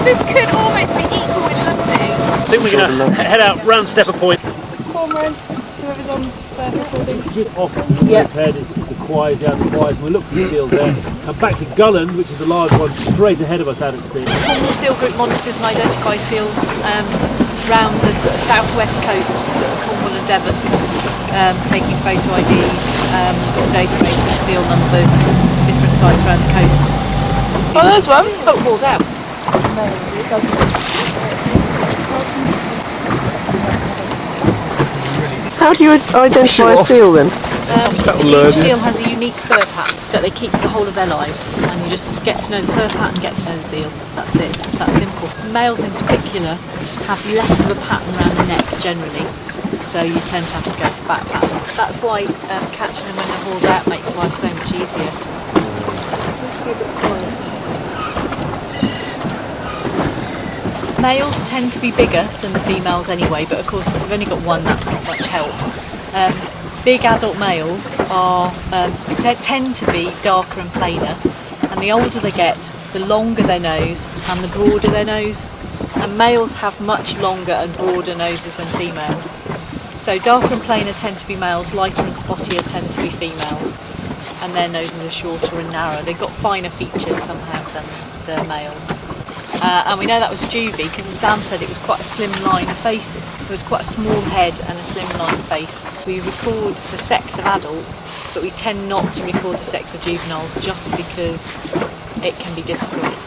This could almost be equal in London. I think we're going to head out round Stepper Point. Cormorant, whoever's on there recording. Just off Trevose head is the quays, the outer quays. We'll look to the seals there. And back to Gulland, which is the large one, straight ahead of us out at sea. Cornwall Seal Group monitors and identifies seals round the sort of southwest coast, sort of Cornwall and Devon, taking photo IDs, got a database of seal numbers, different sites around the coast. Oh, there's one. Oh, hauled out. How do you identify a seal then? Each seal has a unique fur pattern that they keep for the whole of their lives, and you just get to know the fur pattern, get to know the seal. That's it, it's that simple. Males in particular have less of a pattern around the neck generally, so you tend to have to go for back patterns. That's why catching them when they're hauled out makes life so much easier. Males tend to be bigger than the females anyway, but of course if you've only got one, that's not much help. Big adult males are tend to be darker and plainer, and the older they get, the longer their nose and the broader their nose. And males have much longer and broader noses than females. So darker and plainer tend to be males, lighter and spottier tend to be females, and their noses are shorter and narrower. They've got finer features somehow than the males. And we know that was juvie because, as Dan said, it was quite a slim line face. It was quite a small head and a slim line face. We record the sex of adults, but we tend not to record the sex of juveniles just because it can be difficult.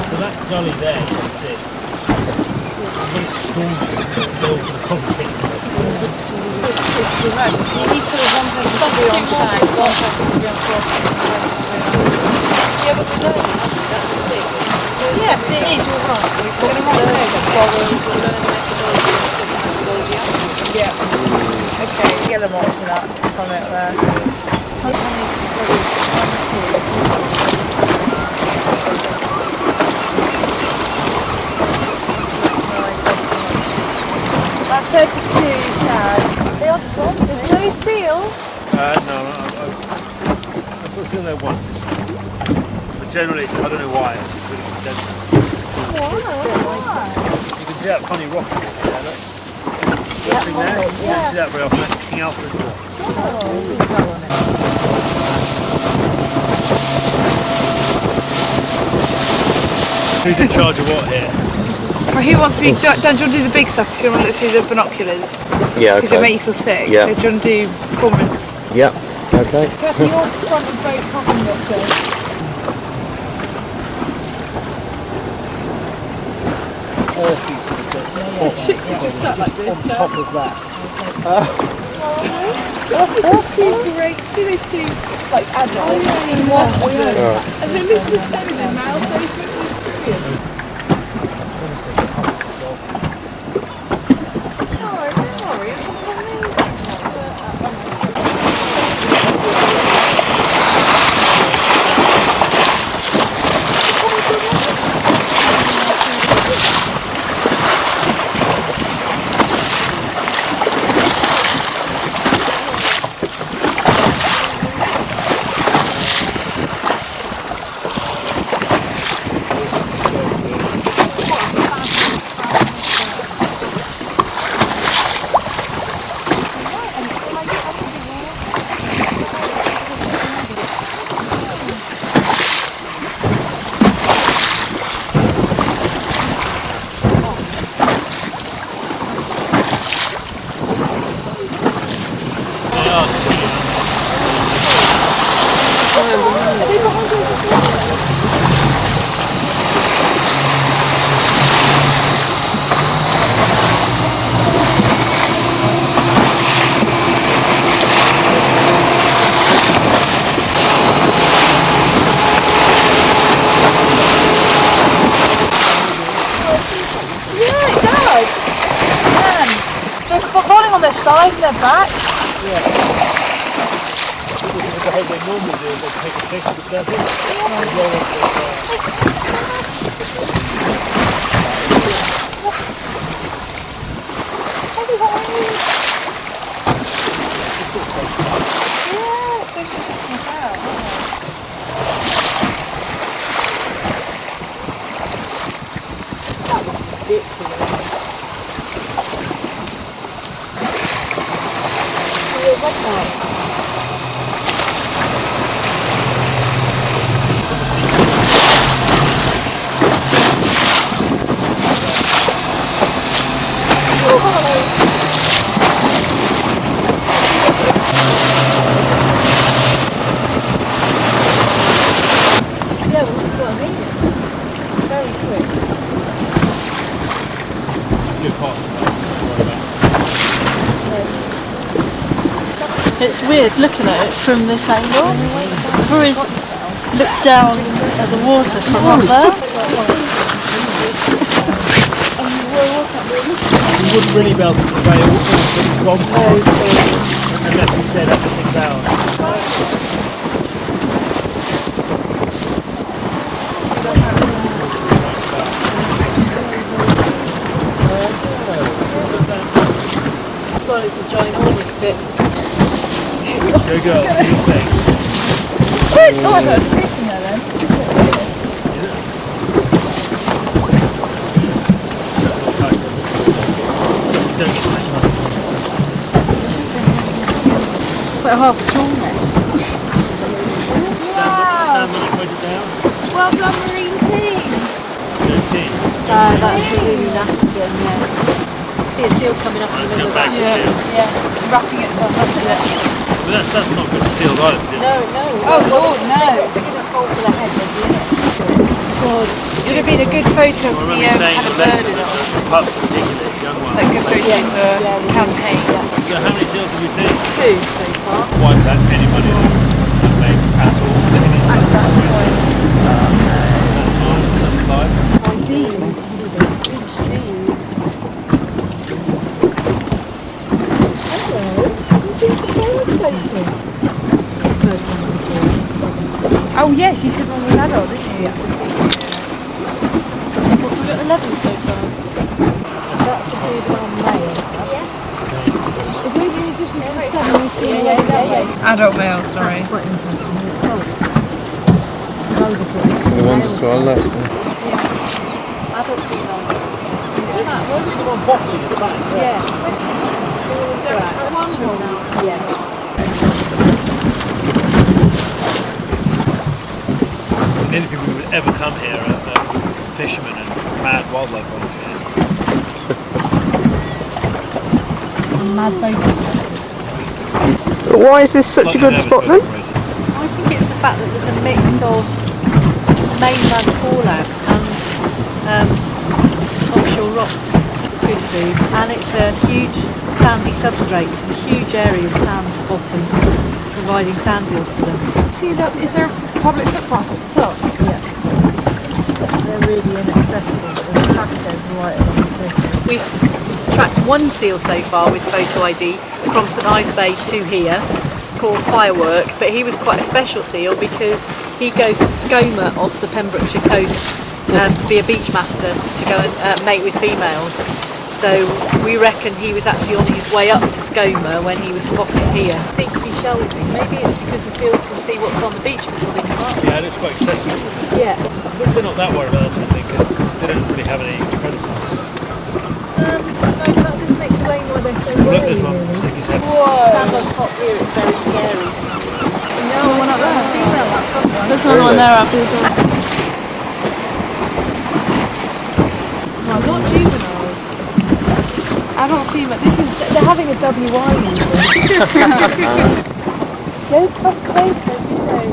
So that gully there, you can see, when it's stormy, the dolphin are probably picking it. It's too much. You need sort of one person to be on shag, one person to be on cross, one person to be on shag. Yeah, but we learn that's the thing. Yes, it is, you're right. We're going to write a note. Yeah. Okay, Guillemots and that from it there. That's 32 Shags. They are gone. There's no seals. No, I saw a seal there once. But generally, I don't know why, it's just really condensed. Why? You can see that funny rock there, look. That thing there? You don't see that very often, that's King Alfred's Rock. Who's in charge of what here? Well, who wants to be? Dan, do you want to do the big stuff because you want to look through the binoculars? Yeah, Because it'll make you feel sick. Yeah. So do you want to do cormorants? Yeah, okay. Kathy, you're front of boat puffin watcher. Chicks are just sat like this. On top of that. That's two great. See those two like adults and one of them. And then this was sending their mouth open. It was brilliant. On their side and their back. Yeah. This is the behaviour they normally do, they take a fish to the surface and roll it Yeah, they're just checking us out. Yeah, well, that's what I mean. It's just very quick. Good part. It's weird looking at it from this angle. Whereas look down at the water from up there. You wouldn't really be able to survey all things from unless we stayed up for 6 hours. Well, it's a ginormous bit. Go girl, do your thing. Oh, I thought it was a fish in there then. Quite hard to trawl there. Stand when I point it down. Well done, marine team. No tea. That's a really nasty bit, yeah. See a seal coming up in Let's the middle go of back to that. seals. Yeah, wrapping itself up in it. But that's not good for seals either, is it? No. Oh Lord, no. Big enough hole for the head, they'd be in it. God, it would have been a good photo of I the remember you saying had a the bird letter, in it. the pups particularly, young ones. Like good photo in the campaign. So how many seals have you seen? 2 so far. Why is that anybody not made at all? That's fine, such is life. Oh yes, you said one was adult, didn't you? Yes. We've got 11 so far. That's a juvenile male. Is these in addition to the 7 we've seen already? Adult male, sorry. Quite interesting in itself. The one just to our left. Adult female. Where's the one bottling at the back? Yeah. Yeah. The only people who would ever come here are fishermen and mad wildlife volunteers. Why is this such a good spot then? I think it's the fact that there's a mix of mainland trawlout and offshore rock, good food, and it's a huge sandy substrate. It's a huge area of sand bottom, providing sand eels for them. See that? Is there a public footpath at the top? They're really inaccessible, but there's a path goes right along the cliff. We've tracked one seal so far with photo ID from St Ives Bay to here, called Firework, but he was quite a special seal because he goes to Skomer off the Pembrokeshire coast to be a beach master, to go and mate with females. So we reckon he was actually on his way up to Skomer when he was spotted here. I think he shelving. Maybe it's because the seals can see what's on the beach before they come up. Yeah, it looks quite accessible, isn't it? Yeah. But they're not that worried about that sort of thing because they don't really have any predators. No, that doesn't explain why they're so Look, worried. this one, stick his head. Stand on top here, it's very scary. No, one up there. There's another one there after as well. No, not juveniles. Adult female. This is. They're having a WI meeting. Don't come closer, you know.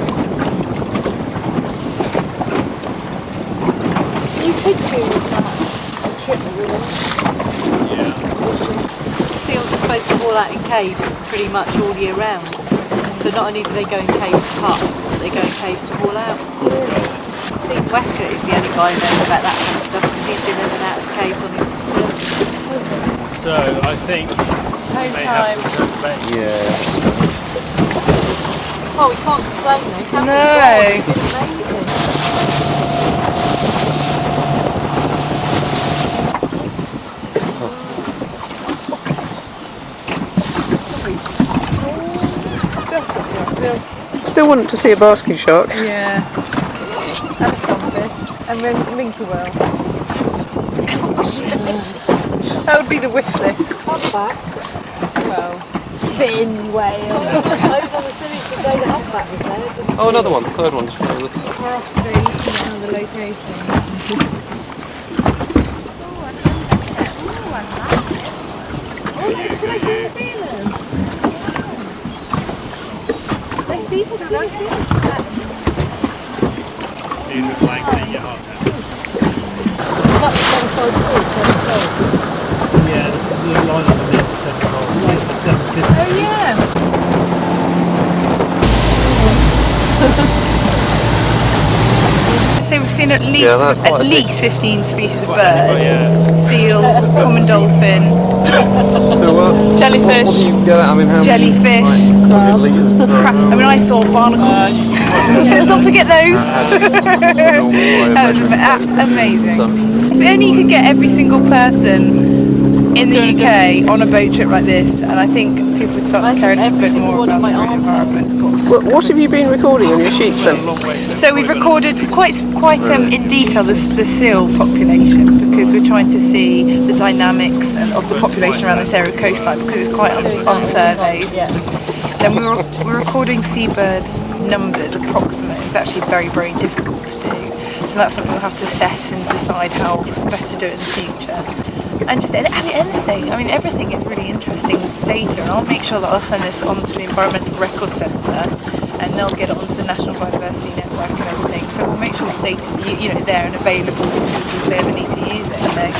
You could do that. A trip with them. Yeah. Seals are supposed to haul out in caves pretty much all year round. So not only do they go in caves to hunt, but they go in caves to haul out. Steve Westcott is the only guy who knows about that kind of stuff because he's been in and out of caves on his facility. So I think we may have to return to base. Yeah. Oh, we can't complain though, can we? No. God, it's been amazing. Still want to see a basking shark. Yeah. And a sunfish. And then minke whale. That would be the wish list. Come back. Well. Fin whale. Oh, another one, third one. We're off today looking at another location. These are blank your heart attack. Yeah, the line underneath the 7 hole. Here's the 7 sisters. Oh yeah. I'd say we've seen at least 15 species of bird. Seal, common dolphin, jellyfish, jellyfish. I mean, I saw barnacles. Let's not forget those. That was amazing. If only you could get every single person in the UK on a boat trip like this, and I think people would start to care a little bit more about the marine environment. What have you been recording on your sheets then? So we've recorded quite in detail the seal population, because we're trying to see the dynamics of the population around this area of coastline, because it's quite unsurveyed. Then we're recording seabird numbers approximate. It was actually very, very difficult to do. So that's something we'll have to assess and decide how best to do it in the future. And just anything. I mean, everything is really interesting data, and I'll make sure that I'll send this on to the Environmental Record Centre, and they'll get it onto the National Biodiversity Network and everything. So we'll make sure the data's there and available for people if they ever need to use it. But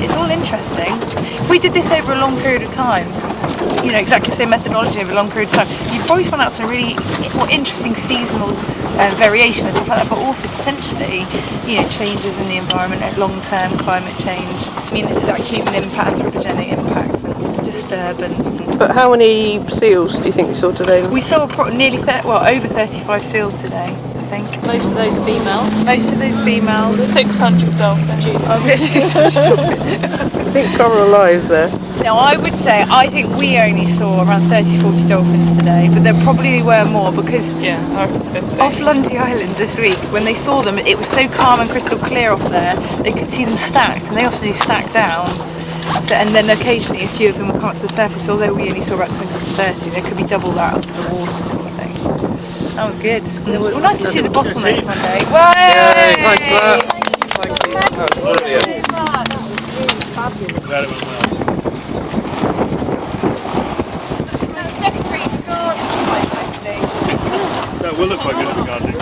it's all interesting. If we did this over a long period of time, exactly the same methodology over a long period of time, you'd probably find out some really more interesting seasonal variation and stuff like that, but also potentially, changes in the environment, long-term climate change. I mean, like human impact, anthropogenic impacts, and disturbance. But how many seals do you think you saw today? We saw nearly over 35 seals today, I think. Most of those females. 600 dolphins. Oh, yes, 600 dolphins. I think Coral lies there. No, I think we only saw around 30-40 dolphins today, but there probably were more, because off Lundy Island this week, when they saw them, it was so calm and crystal clear off there, they could see them stacked, and they often do stack down. So, and then occasionally a few of them will come up to the surface, although we only saw about 20 to 30, there could be double that under the water sort of thing. That was good. Well, nice to see the bottleneck one day. Yay, thanks for that. Thank you. That was brilliant. Glad it went well. That will look quite good at the gardening.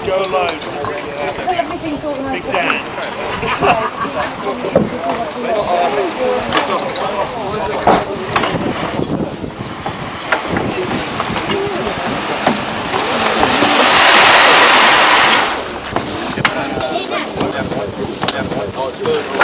Go live. Big Dan. Good.